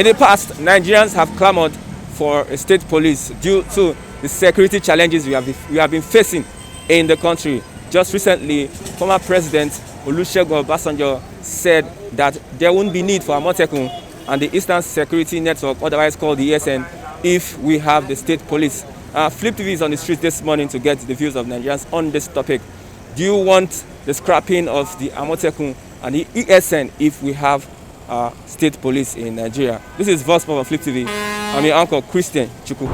In the past, Nigerians have clamored for a state police due to the security challenges we have been facing in the country. Just recently, former President Olusegun Obasanjo said that there won't be need for Amotekun and the Eastern Security Network, otherwise called the ESN, if we have the state police. Flip TV is on the street this morning to get the views of Nigerians on this topic. Do you want the scrapping of the Amotekun and the ESN if we have state police in Nigeria? This is Voice of Flip TV. I'm your uncle, Christian Chuku.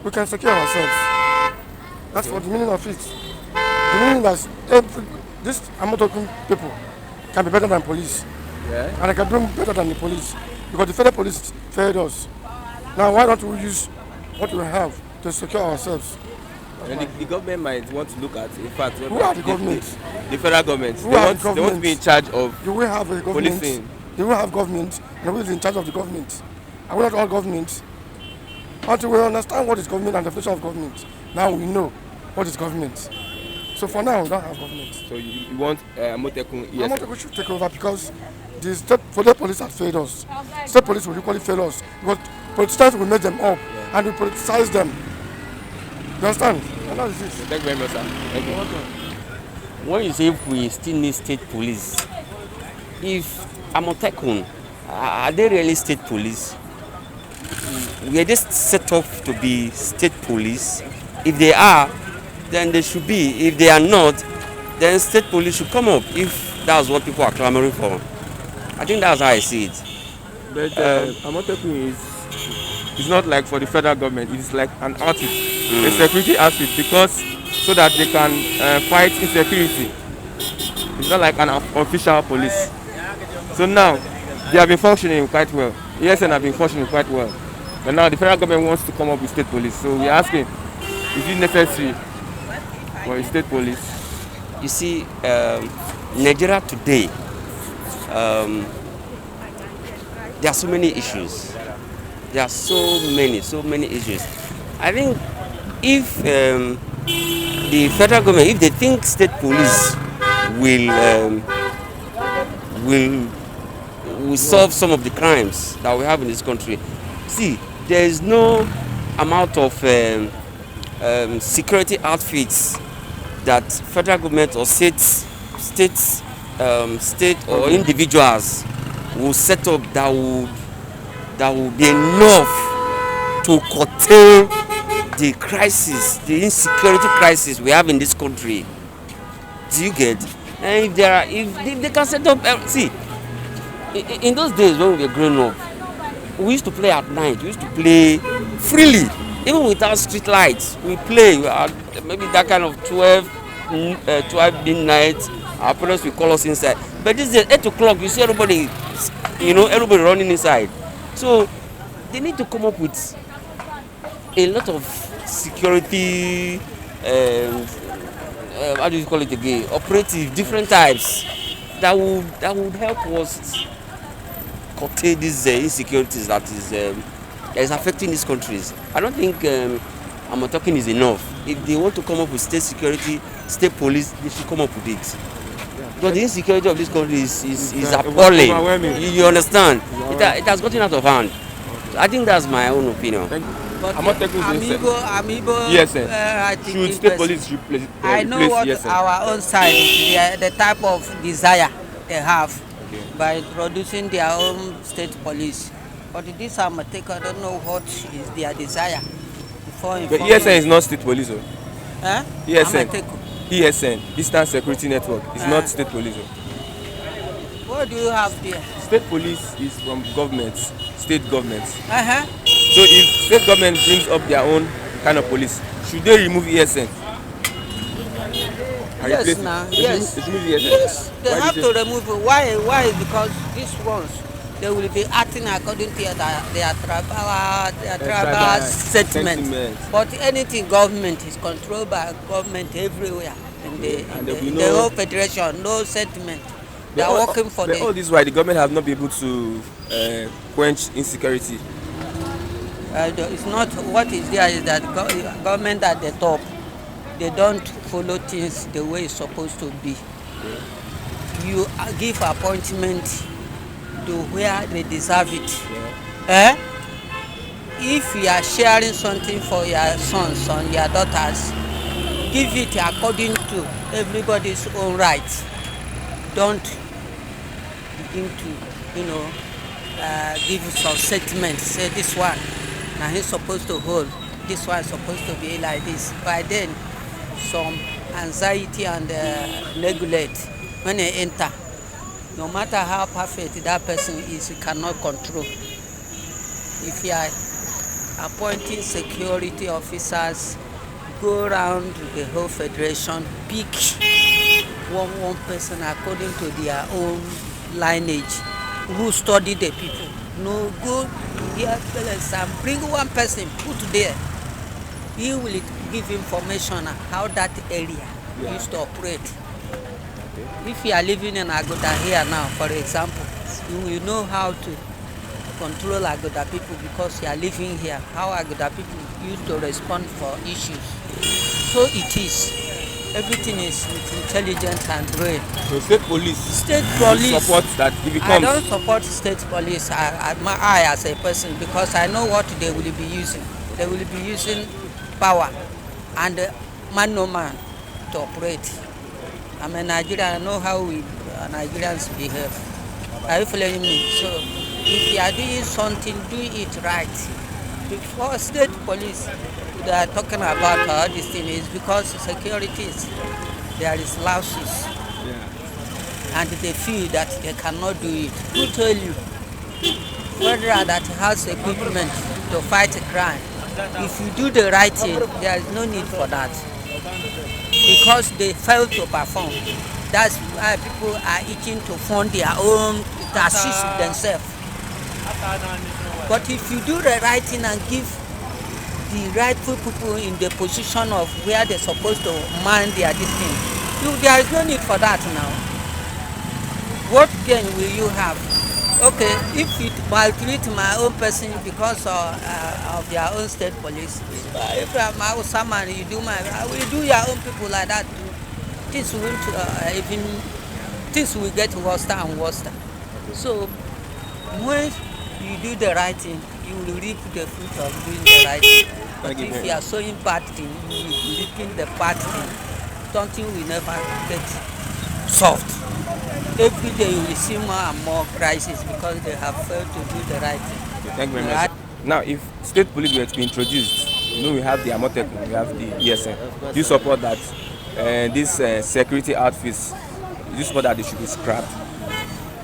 We can secure ourselves. That's what the meaning of it. The meaning that this Amotekun people can be better than police. Yeah. And they can do better than the police. Because the federal police failed us. Now why don't we use what we have to secure ourselves? And the government might want to look at, in fact, who are the government? The federal government. They want to be in charge of do we have a government? Policing. Do we have government? And who is in charge of the government? Are we not all government? Until we understand what is government and the definition of government, now we know what is government. So for now, we don't have government. So you want Amotekun? Yes. Amotekun should take over because the state police have failed us. State police will equally fail us because politicians will make them up and we politicize them. You understand? And that is it. Thank you very much, sir. Thank you. When you say if we still need state police, if Amotekun, are they really state police? We are just set up to be state police. If they are, then they should be. If they are not, then state police should come up if that's what people are clamoring for. I think that's how I see it. But Amotekun is not like for the federal government. It's like an outfit, a security outfit, because so that they can fight insecurity. It's not like an official police. So now they have been functioning quite well. ESN have been functioning quite well. But now the federal government wants to come up with state police. So we're asking, is it necessary for a state police? You see, Nigeria today, there are so many issues. There are so many issues. I think if the federal government, if they think state police will solve some of the crimes that we have in this country, see, there is no amount of security outfits that federal government or state or individuals will set up that will be enough to curtail the crisis, the insecurity crisis we have in this country. Do you get? And if they can set up, see, in those days when we were growing up, we used to play at night. We used to play freely, even without street lights. We play. We had maybe that kind of 12 midnight. Our parents will call us inside. But this is 8 o'clock. You see everybody, everybody running inside. So they need to come up with a lot of security. How do you call it again? Operative, different types that would help us curtail these insecurities that is affecting these countries. I don't think Amotekun is enough. If they want to come up with state security, state police, they should come up with it. Because the insecurity of this country is appalling. You understand? It has gotten out of hand. So I think that's my own opinion. Amotekun is Amibo, yes, I think should state police replace I know what yes, our own side, the type of desire they have by introducing their own state police. But this Amotekun, I don't know what is their desire. But ESN is not state police. Huh? ESN, Eastern Security Network, is not state police. What do you have there? State police is from governments, state governments. So if state government brings up their own kind of police, should they remove ESN? Yes, now. Yes. Yes. They have to remove it. Why? Because these ones, they will be acting according to their tribal settlement. But anything government is controlled by government everywhere. In the whole federation, no settlement. They are working for them. All this why the government have not been able to quench insecurity. It's not what is there is that government at the top. they don't follow things the way it's supposed to be. You give appointment to where they deserve it. If you are sharing something for your sons or your daughters, give it according to everybody's own rights. Don't begin to, give some statement. Say this one, now he's supposed to hold. This one is supposed to be like this. By then, some anxiety and neglect when they enter. No matter how perfect that person is, you cannot control. If you are appointing security officers, go around the whole federation, pick one person according to their own lineage, who study the people. No, go here and bring one person, put there. He will give information on how that area used to operate. If you are living in Agoda here now, for example, you will know how to control Agoda people because you are living here, how Agoda people used to respond for issues. So it is. Everything is with intelligence and brain. So state police. State police. Support that if it comes. I don't support state police. I as a person, because I know what they will be using. They will be using power and man no man to operate. I'm a Nigerian. I know how we Nigerians behave. Are you following me? So if you are doing something, do it right. Before state police, they are talking about all this thing is because security is there is louses, and they feel that they cannot do it. Who tell you? Federal that has equipment to fight a crime. If you do the right thing, there is no need for that. Because they fail to perform. That's why people are eating to fund their own, to assist themselves. But if you do the right thing and give the rightful people in the position of where they're supposed to mind their thing, there is no need for that now. What gain will you have? Okay, if it maltreat my own person because of their own state police, if I'm out someone, you do I will do your own people like that too. Things will get worse and worse. So when you do the right thing, you will reap the fruit of doing the right thing. But if you are sowing bad thing, you will be reaping the bad thing. Something will never get solved. Every day you will see more and more crises because they have failed to do the right thing. Thank you very much. Now, if state police were to be introduced, we have the Amotekun, we have the ESN. Do you support that these security outfits, do you support that they should be scrapped?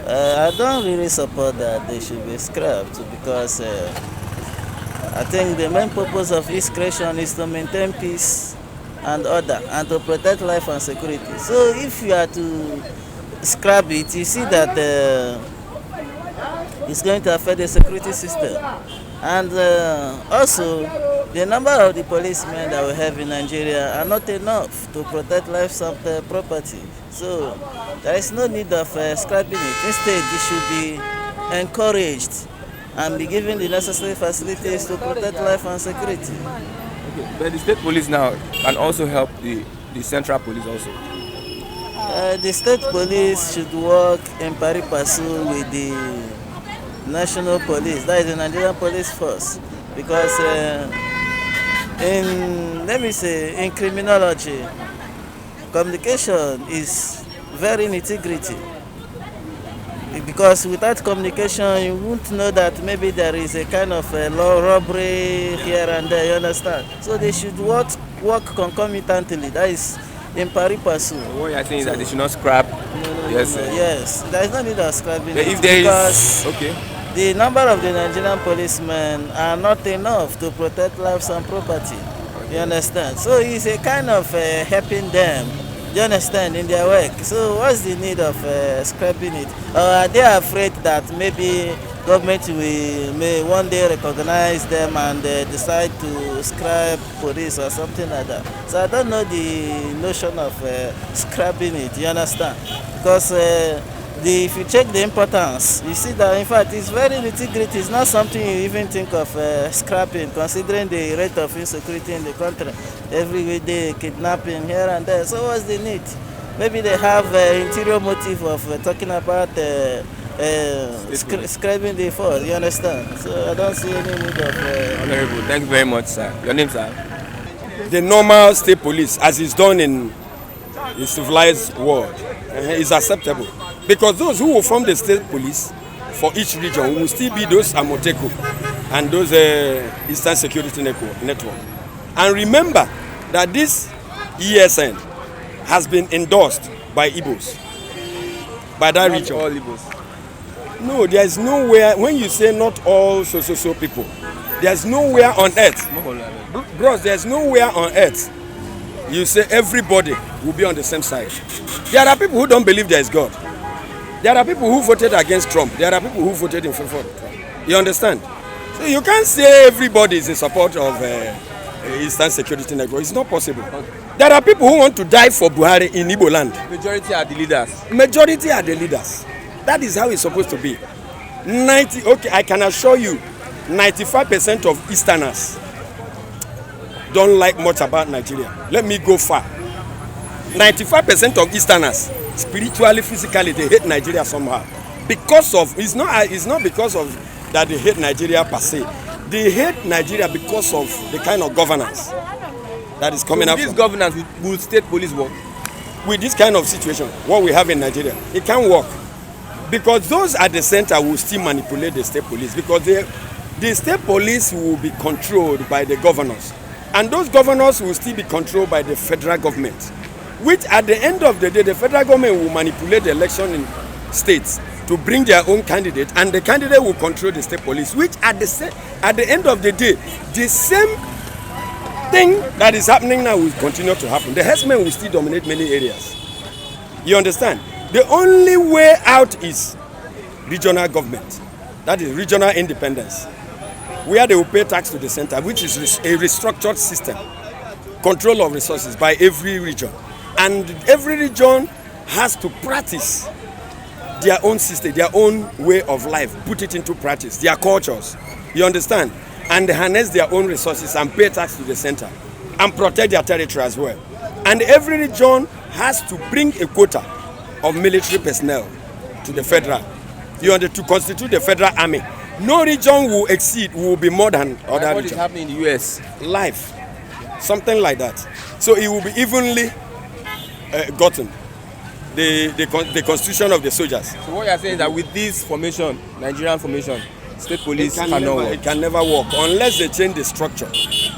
I don't really support that they should be scrapped because I think the main purpose of its creation is to maintain peace and order and to protect life and security. So if you are to scrap it, you see that it's going to affect the security system. And also, the number of the policemen that we have in Nigeria are not enough to protect lives and property. So there is no need of scrapping it. Instead, it should be encouraged and be given the necessary facilities to protect life and security. Okay. But the state police now can also help the central police also. The state police should work in pari passu with the national police, that is the Nigerian police force, because in criminology, communication is very nitty-gritty. Because without communication, you won't know that maybe there is a kind of law robbery here and there, you understand? So they should work concomitantly, that is in pari passu. What you are saying is that they should not scrap. Yes, there is no need of scrapping but it if there because is, okay, the number of the Nigerian policemen are not enough to protect lives and property. You understand? So it's a kind of helping them, you understand, in their work. So what's the need of scrapping it? Or are they afraid that maybe government may one day recognize them and decide to scrap police or something like that? So I don't know the notion of scrapping it, you understand? Because if you check the importance, you see that in fact it's very nitty-gritty. It's not something you even think of scrapping, considering the rate of insecurity in the country. Every day kidnapping here and there. So what's the need? Maybe they have interior motive of talking about scraping the force. You understand? So I don't see any need of. Honorable, thank you very much, sir. Your name, sir? The normal state police, as is done in the civilized world, is acceptable. Because those who will form the state police for each region will still be those Amotekun and those Eastern Security Network. And remember that this ESN has been endorsed by Igbos, by that Not region. all Igbos. No, there is nowhere, when you say not all so people, there's nowhere on earth, bros, there's nowhere on earth you say everybody will be on the same side. There are people who don't believe there is God. There are people who voted against Trump. There are people who voted in favor of Trump. You understand? So you can't say everybody is in support of Eastern Security Network. It's not possible. There are people who want to die for Buhari in Igbo land. Majority are the leaders. Majority are the leaders. That is how it's supposed to be. Okay, I can assure you, 95% of Easterners don't like much about Nigeria. Let me go far. 95% of Easterners, spiritually, physically, they hate Nigeria somehow. Because of, it's not because of that they hate Nigeria per se. They hate Nigeria because of the kind of governance that is coming up. This governance will state police work? With this kind of situation, what we have in Nigeria, it can't work. Because those at the center will still manipulate the state police, because the state police will be controlled by the governors. And those governors will still be controlled by the federal government, which at the end of the day, the federal government will manipulate the election in states to bring their own candidate, and the candidate will control the state police, which at the end of the day, the same thing that is happening now will continue to happen. The herdsmen will still dominate many areas. You understand? The only way out is regional government. That is regional independence, where they will pay tax to the center, which is a restructured system, control of resources by every region. And every region has to practice their own system, their own way of life, put it into practice, their cultures. You understand? And they harness their own resources and pay tax to the center and protect their territory as well. And every region has to bring a quota of military personnel to the federal. You understand? To constitute the federal army. No region will be more than other regions. What is happening in the US? Life, something like that. So it will be evenly gotten. The constitution of the soldiers. So what you are saying is that with this formation, Nigerian formation, state police cannot work. It can never work unless they change the structure.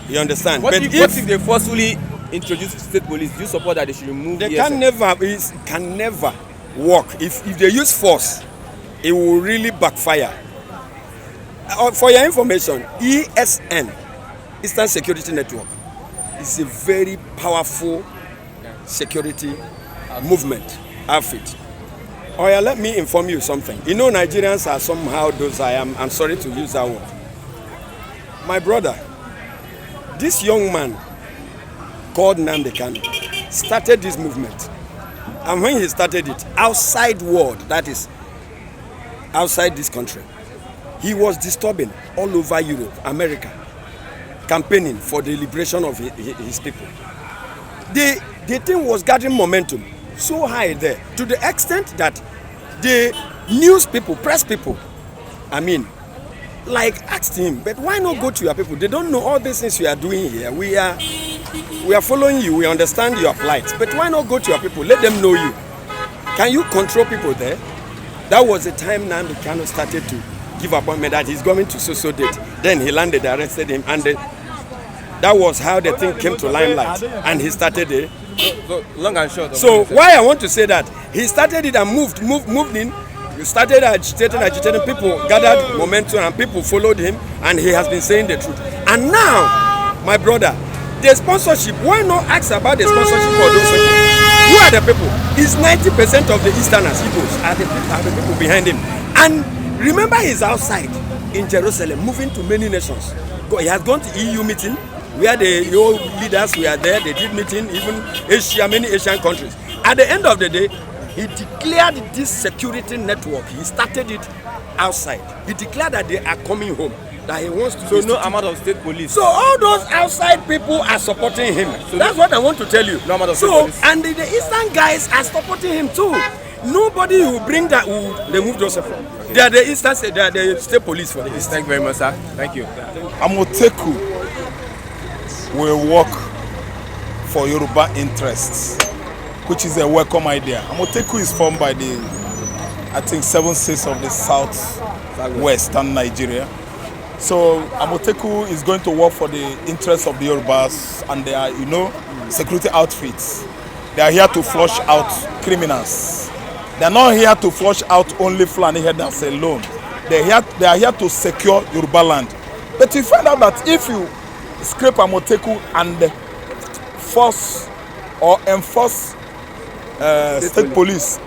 You understand? What if they forcefully introduce state police? Do you support that they should remove They ESN? can never work. If they use force, it will really backfire. For your information, ESN, Eastern Security Network, is a very powerful security movement outfit. Oh yeah, let me inform you something. You know, Nigerians are somehow those I'm sorry to use that word. My brother, this young man called Nnamdi Kanu started this movement. And when he started it, outside world, that is, outside this country, he was disturbing all over Europe, America, campaigning for the liberation of his people. The thing was gathering momentum so high there, to the extent that the news people, press people, asked him, but why not go to your people? They don't know all these things you are doing here. We are following you, we understand your plight, but why not go to your people? Let them know you. Can you control people there? That was the time Nnamdi Kanu started to give appointment that he's going to so date. Then he landed, they arrested him, and that was how the thing came to limelight, and he started it. So long and short. So why I want to say that he started it and moved in. He started agitating. People gathered momentum and people followed him, and he has been saying the truth. And now, my brother, the sponsorship. Why not ask about the sponsorship for those people? Who are the people? It's 90% of the Easterners, Igbos, are the people behind him. And remember, he's outside in Jerusalem, moving to many nations. He has gone to EU meeting, where the leaders were there. They did meeting, even Asia, many Asian countries. At the end of the day, He declared this security network. He started it outside. He declared that they are coming home. That he wants to. So no amount of state police. So all those outside people are supporting him. So that's what I want to tell you. No amount of state police. And the Eastern guys are supporting him too. Nobody will bring that. They move Joseph. Okay. They are the Eastern. They are the state police for this. Thank you very much, sir. Thank you. Amotekun will work for Yoruba interests, which is a welcome idea. Amotekun is formed by the, I think, 7 states of the southwestern Nigeria. So Amotekun is going to work for the interests of the Yorubas, and they are, security outfits. They are here to flush out criminals. They are not here to flush out only Fulani headers alone. They are here to secure Yoruba land. But you find out that if you scrape Amotekun and force or enforce state police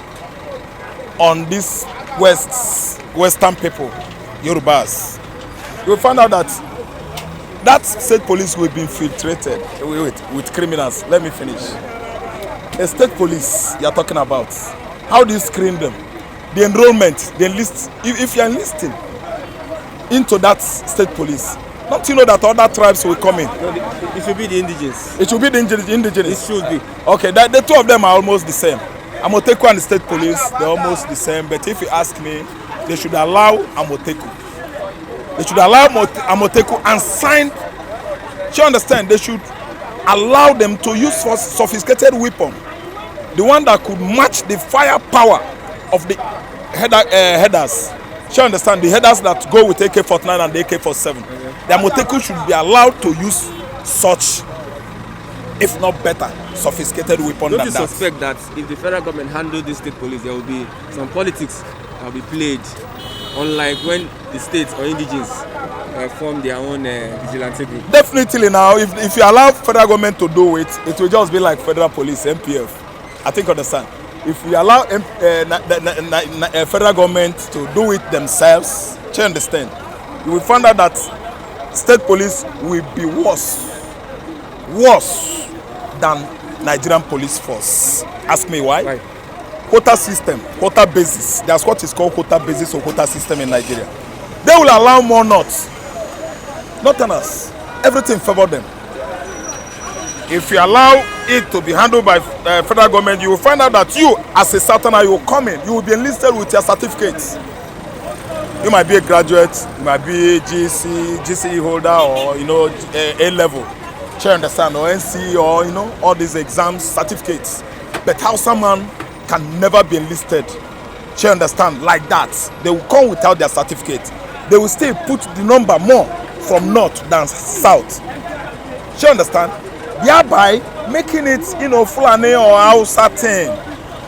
on these western people, Yorubas, you will find out that state police will be infiltrated with criminals. Let me finish. A state police you are talking about, how do you screen them? The enrollment, the enlist. If you are enlisting into that state police, don't you know that other tribes will come in? No, it should be the indigenous. It should be the indigenous. It should be. Okay, the two of them are almost the same. Amotekun and the state police, they're almost the same. But if you ask me, they should allow Amotekun. They should allow Amotekun and sign. Do you understand? They should allow them to use sophisticated weapon, the one that could match the firepower of the headers. Do you understand? The headers that go with AK-49 and the AK-47. The Amotekun should be allowed to use such, if not better, sophisticated weapon than that. Don't you suspect that if the federal government handle the state police, there will be some politics that will be played, unlike when the states or indigenes form their own vigilante group? Definitely now, if you allow federal government to do it, it will just be like federal police, MPF. I think understand. If we allow federal government to do it themselves, do you understand? You will find out that state police will be worse than Nigerian police force. Ask me why? Why? Quota system, quota basis. That's what is called quota basis or quota system in Nigeria. They will allow more northerners. Everything favor them. If you allow it to be handled by federal government, you will find out that you, as a southerner, you will come in. You will be enlisted with your certificates. You might be a graduate, you might be a GCE holder, or A level. Do you understand? Or NC, or all these exams, certificates. But how someone can never be enlisted? Do you understand? Like that, they will come without their certificate. They will still put the number more from north than south. Do you understand? Thereby making it, Fulani or Hausa thing.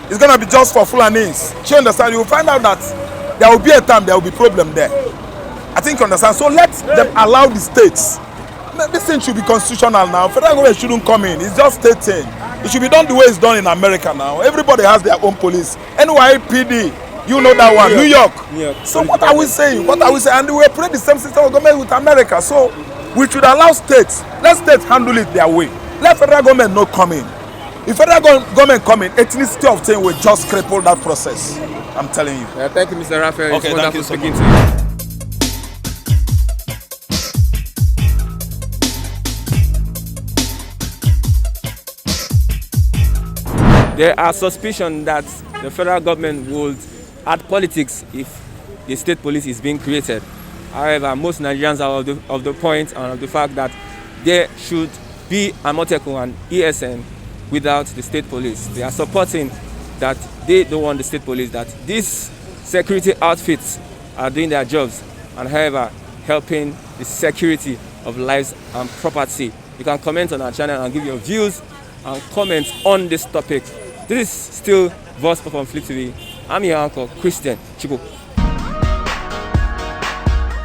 It's gonna be just for Fulanis. Do you understand? You will find out that there will be a time there will be problem there. I think you understand. So let them allow the states. This thing should be constitutional now. Federal government shouldn't come in. It's just state thing. It should be done the way it's done in America now. Everybody has their own police. NYPD, you know that one. New York. So what are we saying? And we operate the same system of government with America. So we should allow states. Let states handle it their way. Let federal government not come in. If federal government come in, ethnicity of thing will just cripple that process. I'm telling you. Thank you, Mr. Raphael. Okay, thank you so much. To you. There are suspicions that the federal government would add politics if the state police is being created. However, most Nigerians are of the point and of the fact that there should be Amotekun and ESN without the state police. They are supporting that they don't want the state police, that these security outfits are doing their jobs and, however, helping the security of lives and property. You can comment on our channel and give your views and comments on this topic. This is still Voice of Conflict TV. I'm your uncle, Christian Chico.